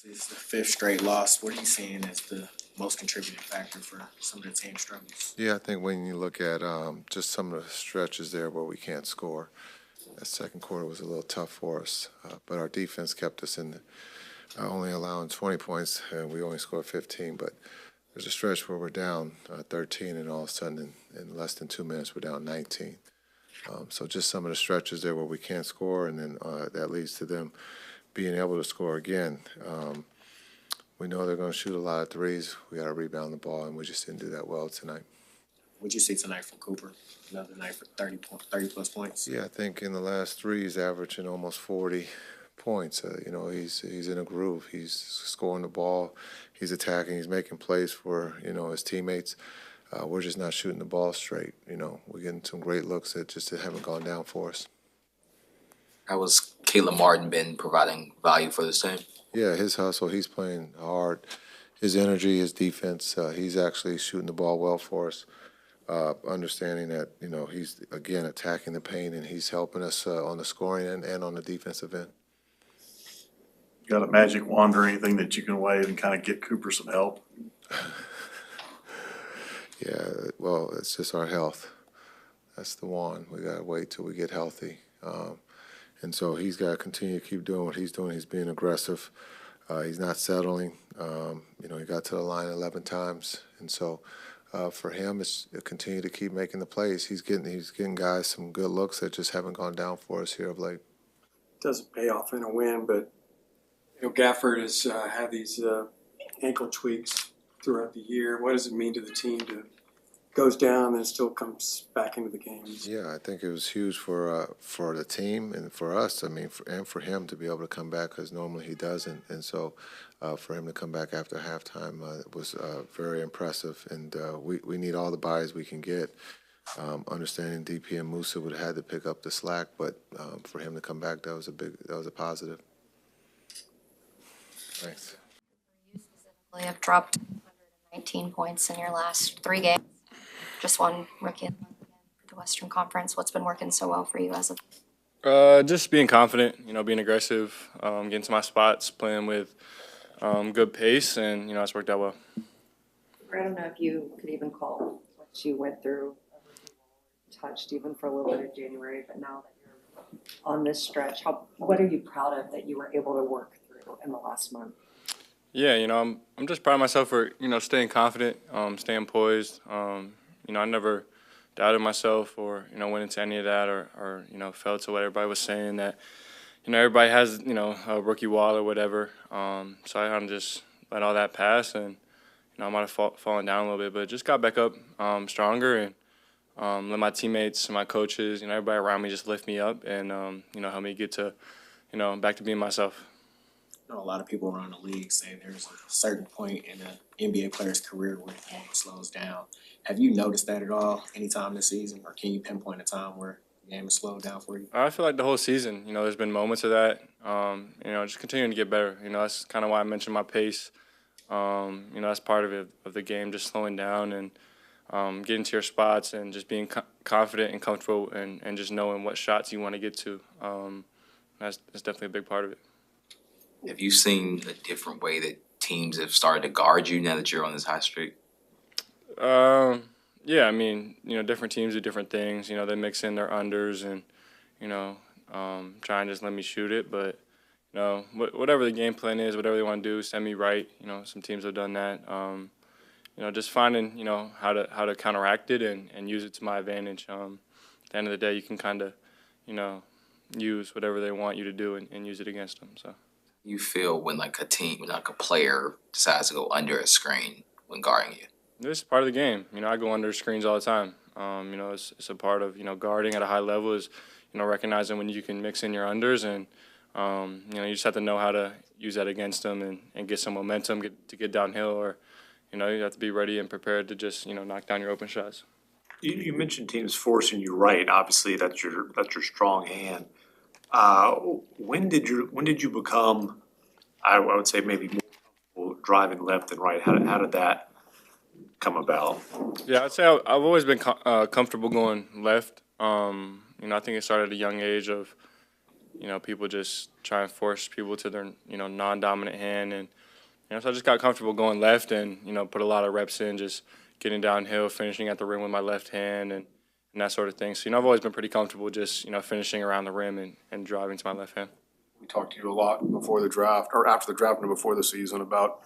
It's the fifth straight loss. What are you seeing as the most contributing factor for some of the team struggles? Yeah, I think when you look at just some of the stretches there where we can't score, that second quarter was a little tough for us. But our defense kept us in only allowing 20 points, and we only scored 15. But there's a stretch where we're down 13, and all of a sudden in less than 2 minutes we're down 19. So just some of the stretches there where we can't score, and then that leads to them being able to score again. We know they're going to shoot a lot of threes. We got to rebound the ball, and we just didn't do that well tonight. What'd you see tonight from Cooper? Another night for 30-plus points? Yeah, I think in the last three he's averaging almost 40 points. He's in a groove. He's scoring the ball. He's attacking. He's making plays for, his teammates. We're just not shooting the ball straight. We're getting some great looks that just haven't gone down for us. How has Caleb Martin been providing value for this team? Yeah, his hustle, he's playing hard. His energy, his defense, he's actually shooting the ball well for us. Understanding that, he's, again, attacking the paint, and he's helping us on the scoring end and on the defensive end. You got a magic wand or anything that you can wave and kind of get Cooper some help? Yeah, well, it's just our health. That's the one. We got to wait till we get healthy. And so he's got to continue to keep doing what he's doing. He's being aggressive. He's not settling. He got to the line 11 times. And so for him, it's continue to keep making the plays. He's getting guys some good looks that just haven't gone down for us here of late. Doesn't pay off in a win, but Gafford has had these ankle tweaks throughout the year. What does it mean to the team to goes down and still comes back into the game? Yeah, I think it was huge for the team and for us. And for him to be able to come back, because normally he doesn't. And so for him to come back after halftime was very impressive. And we need all the bodies we can get. Understanding DP and Musa would have had to pick up the slack, but for him to come back, that was a positive. Thanks. You specifically have dropped 119 points in your last 3 games. Just one rookie of the Western Conference. What's been working so well for you as of? Just being confident, being aggressive, getting to my spots, playing with good pace, and, it's worked out well. I don't know if you could even call what you went through, touched even for a little bit of January, but now that you're on this stretch, what are you proud of that you were able to work through in the last month? Yeah, I'm just proud of myself for, staying confident, staying poised. I never doubted myself or, went into any of that or fell to what everybody was saying that, everybody has, a rookie wall or whatever. So I kind of just let all that pass and, I might have fallen down a little bit, but just got back up stronger and let my teammates and my coaches, everybody around me just lift me up and, help me get to, back to being myself. A lot of people around the league say there's a certain point in an NBA player's career where the game slows down. Have you noticed that at all anytime this season, or can you pinpoint a time where the game has slowed down for you? I feel like the whole season, there's been moments of that, just continuing to get better. That's kind of why I mentioned my pace. That's part of it, of the game, just slowing down and getting to your spots and just being confident and comfortable and just knowing what shots you want to get to. That's definitely a big part of it. Have you seen a different way that teams have started to guard you now that you're on this high streak? Yeah, different teams do different things. They mix in their unders and, try and just let me shoot it. But, whatever the game plan is, whatever they want to do, send me right. Some teams have done that. Just finding, how to counteract it and use it to my advantage. At the end of the day, you can kind of, use whatever they want you to do and use it against them. So. You feel when a player decides to go under a screen when guarding you? This is part of the game. I go under screens all the time. It's a part of, guarding at a high level is, recognizing when you can mix in your unders and, you just have to know how to use that against them and get some momentum to get downhill or, you have to be ready and prepared to just, knock down your open shots. You mentioned teams forcing you right. Obviously, that's your strong hand. When did you become, I would say, maybe more driving left than right? How did that come about? Yeah, I'd say I've always been comfortable going left. I think it started at a young age of, people just try and force people to their, non-dominant hand. And, so I just got comfortable going left and, put a lot of reps in, just getting downhill, finishing at the rim with my left hand and that sort of thing. So, I've always been pretty comfortable just, finishing around the rim and driving to my left hand. We talked to you a lot before the draft, or after the draft and before the season, about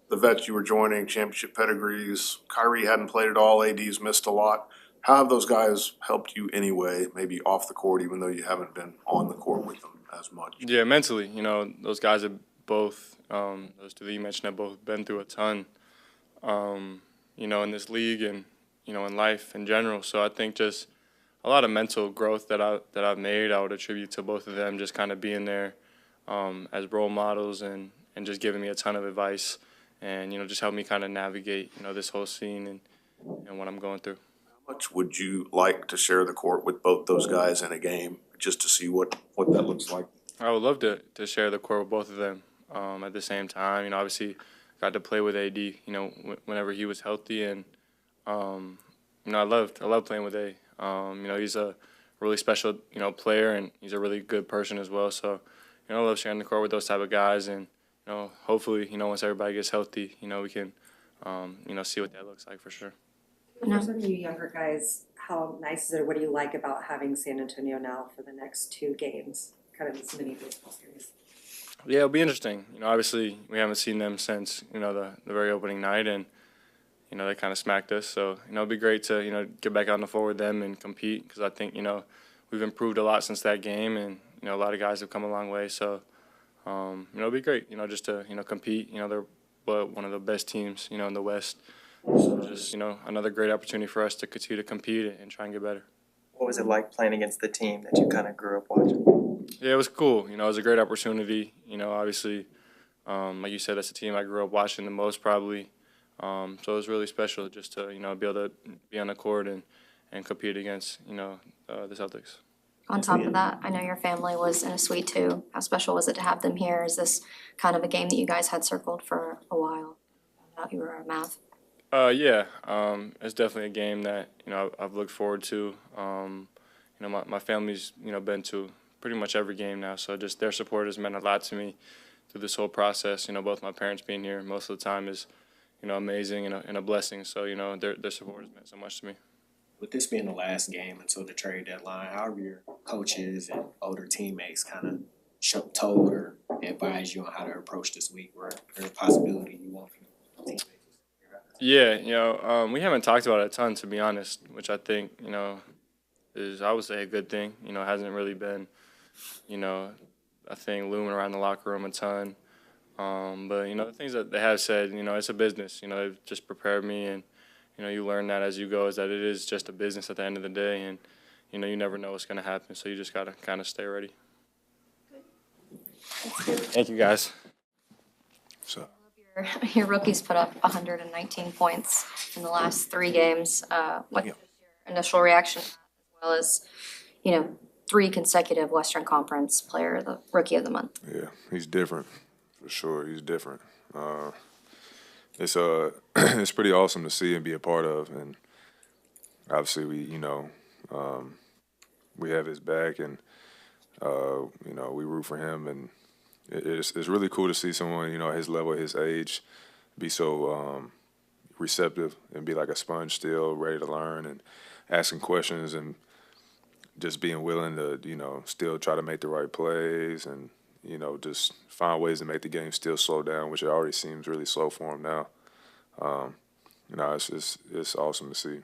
the vets you were joining, championship pedigrees. Kyrie hadn't played at all. AD's missed a lot. How have those guys helped you anyway, maybe off the court, even though you haven't been on the court with them as much? Yeah, mentally, those guys have both, those two that you mentioned, have both been through a ton, in this league and, in life in general. So I think just a lot of mental growth that I've made, I would attribute to both of them just kind of being there as role models and just giving me a ton of advice and, just help me kind of navigate, this whole scene and what I'm going through. How much would you like to share the court with both those guys in a game, just to see what that looks like? I would love to share the court with both of them at the same time. Obviously got to play with AD, whenever he was healthy, and I love playing with A. He's a really special, player, and he's a really good person as well. So, I love sharing the court with those type of guys, and hopefully, once everybody gets healthy, we can, see what that looks like for sure. For some of you younger guys, how nice is it, or what do you like about having San Antonio now for the next 2 games, kind of this mini baseball series? Yeah, it'll be interesting. Obviously we haven't seen them since, the very opening night, and, they kind of smacked us. So, it'll be great to, get back on the floor with them and compete, because I think, we've improved a lot since that game, and, a lot of guys have come a long way. So, it'll be great, just to, compete. They're one of the best teams, in the West. So just, another great opportunity for us to continue to compete and try and get better. What was it like playing against the team that you kind of grew up watching? Yeah, it was cool. It was a great opportunity. Obviously, like you said, that's the team I grew up watching the most probably. So it was really special just to, be able to be on the court and compete against, the Celtics. On top of that, I know your family was in a suite too. How special was it to have them here? Is this kind of a game that you guys had circled for a while? I know you were a Mav. Yeah, it's definitely a game that, I've looked forward to. My family's, been to pretty much every game now, so just their support has meant a lot to me through this whole process. Both my parents being here most of the time is, amazing and a blessing. So, their support has meant so much to me. With this being the last game until the trade deadline, how have your coaches and older teammates kind of told or advised you on how to approach this week? Or there's a possibility you want from teammates? Yeah, we haven't talked about it a ton, to be honest, which I think, is, I would say, a good thing. Hasn't really been, a thing looming around the locker room a ton. But, the things that they have said, it's a business. They've just prepared me, and, you learn that as you go, is that it is just a business at the end of the day, and, you never know what's going to happen, so you just got to kind of stay ready. Thank you, guys. So. Your rookies put up 119 points in the last 3 games. What's your initial reaction, as well as, 3 consecutive Western Conference the Rookie of the Month? Yeah, he's different, for sure. He's different. It's it's pretty awesome to see and be a part of, and obviously we have his back, and we root for him, and it's really cool to see someone at his level, his age, be so receptive and be like a sponge still, ready to learn and asking questions and just being willing to still try to make the right plays and just find ways to make the game still slow down, which it already seems really slow for him now. It's awesome to see.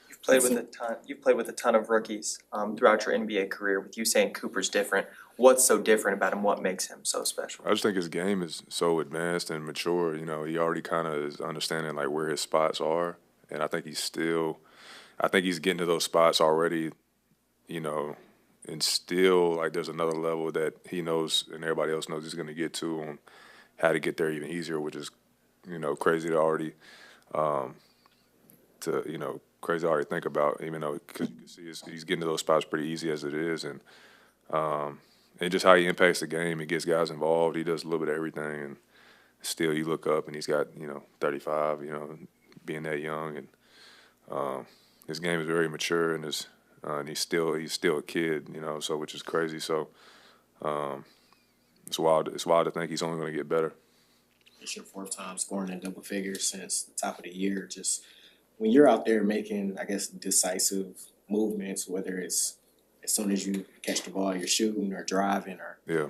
You've played with a ton of rookies throughout your NBA career. With you saying Cooper's different, what's so different about him? What makes him so special? I just think his game is so advanced and mature. He already kind of is understanding like where his spots are, and I think he's getting to those spots already. And still like there's another level that he knows and everybody else knows he's going to get to on how to get there even easier, which is crazy to already crazy to already think about, even though because you can see he's getting to those spots pretty easy as it is, and just how he impacts the game. He gets guys involved. He does a little bit of everything, and still you look up and he's got 35, being that young, and his game is very mature, and he's still a kid, so which is crazy. So It's wild. It's wild to think he's only going to get better. It's your fourth time scoring in double figures since the top of the year. Just when you're out there making, I guess, decisive movements, whether it's as soon as you catch the ball, you're shooting or driving or Yeah.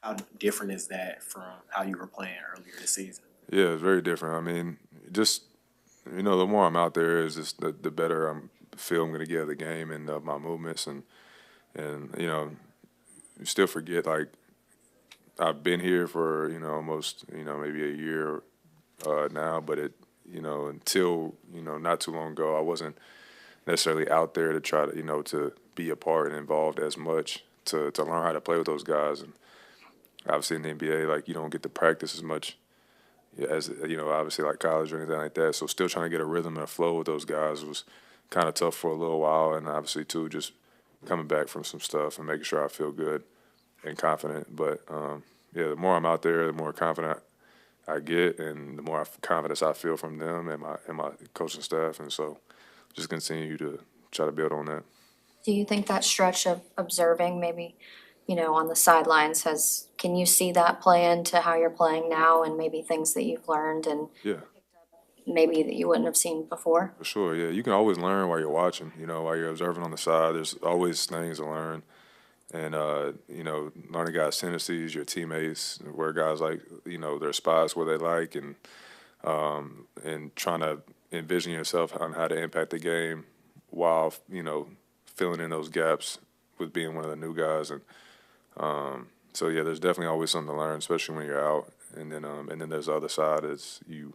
how different is that from how you were playing earlier this season? Yeah, it's very different. I mean, just, the more I'm out there, is just the better feel I'm going to get of the game and my movements. And you still forget, like, I've been here for, almost, maybe a year now, but until, not too long ago, I wasn't necessarily out there to try to, to be a part and involved as much to learn how to play with those guys. And obviously in the NBA, like, you don't get to practice as much as, obviously like college or anything like that. So still trying to get a rhythm and a flow with those guys was kind of tough for a little while. And obviously, too, just coming back from some stuff and making sure I feel good and confident. But, the more I'm out there, the more confident I get and the more confidence I feel from them and my coaching staff. And so just continue to try to build on that. Do you think that stretch of observing maybe, on the sidelines can you see that play into how you're playing now and maybe things that you've learned and Yeah. maybe that you wouldn't have seen before? For sure, yeah. You can always learn while you're watching, while you're observing on the side. There's always things to learn. And, learning guys' tendencies, your teammates, where guys like, their spots where they like, and trying to envision yourself on how to impact the game while, filling in those gaps with being one of the new guys. And so, yeah, there's definitely always something to learn, especially when you're out. And then there's the other side is you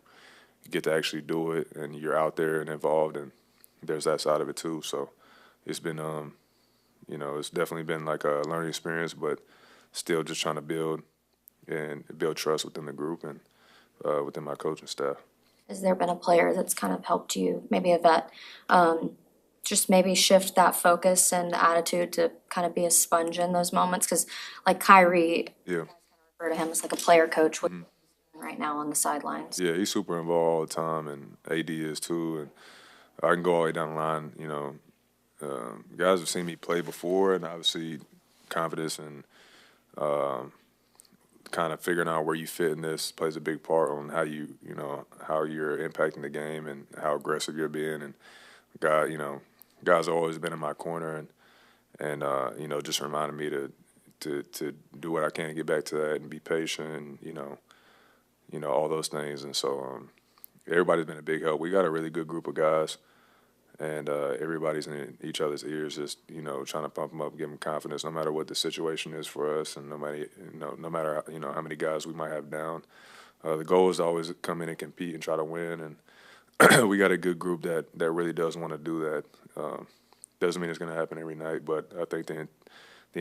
get to actually do it and you're out there and involved, and there's that side of it too. So it's been, it's definitely been like a learning experience, but still just trying to build trust within the group and within my coaching staff. Has there been a player that's kind of helped you, maybe a vet, just maybe shift that focus and attitude to kind of be a sponge in those moments? Because like Kyrie, Yeah. I refer to him as like a player coach right now on the sidelines. Yeah, he's super involved all the time, and AD is too. And I can go all the way down the line. Guys have seen me play before, and obviously confidence and kind of figuring out where you fit in this plays a big part on how how you're impacting the game and how aggressive you're being. And guys have always been in my corner and just reminding me to do what I can to get back to that and be patient and, all those things. And so everybody's been a big help. We got a really good group of guys, and everybody's in each other's ears, just trying to pump them up, give them confidence, no matter what the situation is for us, and no matter how many guys we might have down. The goal is to always come in and compete and try to win, and we got a good group that really does want to do that. Doesn't mean it's going to happen every night, but I think the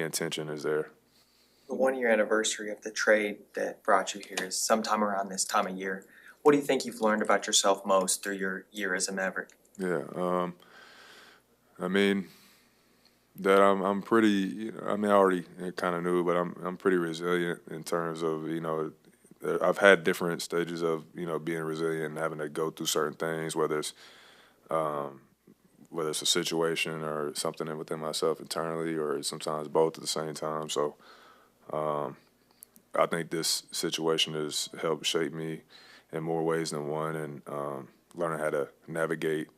intention is there. The 1-year anniversary of the trade that brought you here is sometime around this time of year. What do you think you've learned about yourself most through your year as a Maverick? Yeah, I mean that I'm pretty. I already kind of knew, but I'm pretty resilient in terms of I've had different stages of being resilient and having to go through certain things, whether it's a situation or something within myself internally, or sometimes both at the same time. So I think this situation has helped shape me in more ways than one, and learning how to navigate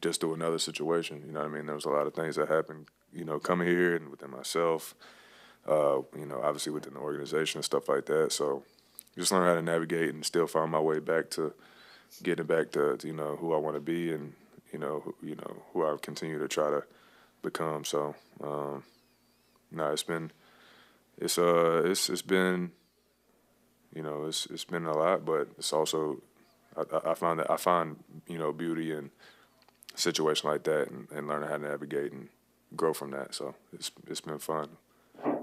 just through another situation. You know what I mean? There was a lot of things that happened, coming here and within myself, obviously within the organization and stuff like that. So just learn how to navigate and still find my way back to getting back to who I want to be and, who I continue to try to become. So, it's been a lot, but it's also, I find beauty in a situation like that and learning how to navigate and grow from that. So it's been fun.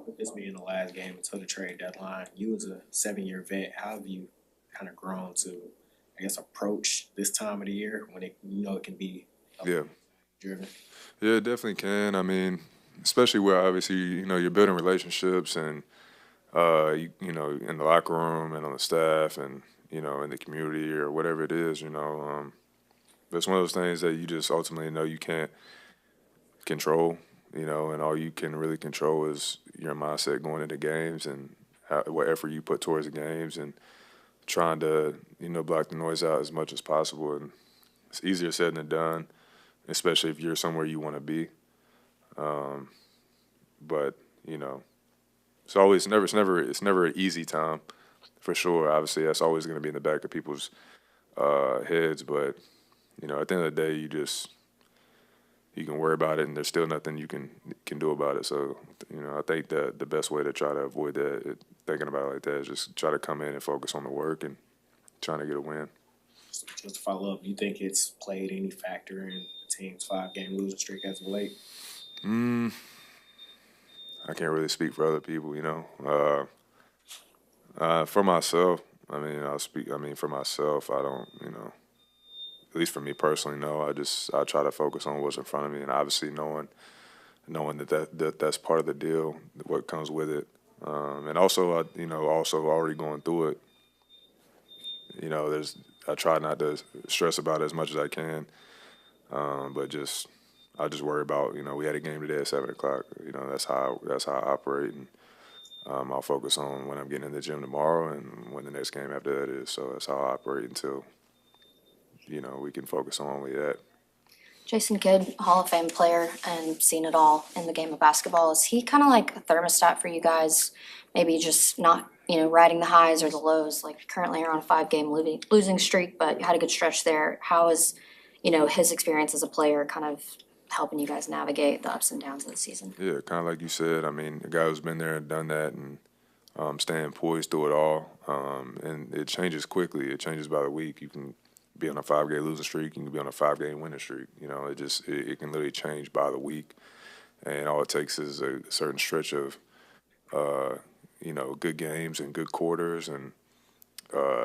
With this being the last game until the trade deadline, you as a 7-year vet, how have you kind of grown to, I guess, approach this time of the year when it can be driven? Yeah, it definitely can. I mean, especially where obviously you're building relationships and in the locker room and on the staff and in the community or whatever it is. It's one of those things that you just ultimately know you can't control. you know, and all you can really control is your mindset going into games and what effort you put towards the games and trying to, you know, block the noise out as much as possible. And it's easier said than done, especially if you're somewhere you want to be. But you know, it's never an easy time, for sure. Obviously, that's always going to be in the back of people's heads. But you know, at the end of the day, you can worry about it, and there's still nothing you can do about it. So you know, I think that the best way to try to avoid that, thinking about it like that, is just try to come in and focus on the work and trying to get a win. Just to follow up, you think it's played any factor in the team's 5-game losing streak as of late? I can't really speak for other people, you know. For myself, I mean, I'll speak. I mean, for myself, I don't, you know. At least for me personally, no. I try to focus on what's in front of me, and obviously knowing that's part of the deal, what comes with it, and also, also already going through it. You know, I try not to stress about it as much as I can, but I just worry about, you know, we had a game today at 7:00. You know, that's how I operate, and I'll focus on when I'm getting in the gym tomorrow and when the next game after that is. So that's how I operate until, you know, we can focus on only that. Jason Kidd, Hall of Fame player and seen it all in the game of basketball. Is he kind of like a thermostat for you guys? Maybe just not, you know, riding the highs or the lows. Like currently you're on a 5-game losing streak, but you had a good stretch there. How is, you know, his experience as a player kind of helping you guys navigate the ups and downs of the season? Yeah, kind of like you said. I mean, a guy who's been there and done that, and staying poised through it all. And it changes quickly. It changes by the week. You can be on a 5-game losing streak. You can be on a 5-game winning streak. You know, it can literally change by the week. And all it takes is a certain stretch of, you know, good games and good quarters, and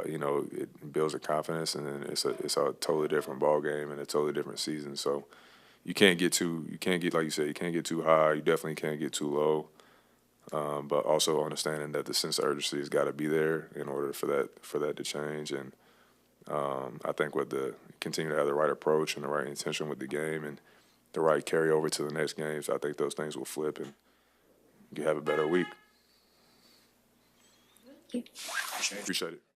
you know, it builds a confidence, and then it's a totally different ball game and a totally different season. So you can't get like you said, you can't get too high. You definitely can't get too low. But also understanding that the sense of urgency has got to be there in order for that to change. And I think with continue to have the right approach and the right intention with the game and the right carryover to the next games, I think those things will flip and you have a better week. Thank you. Appreciate it.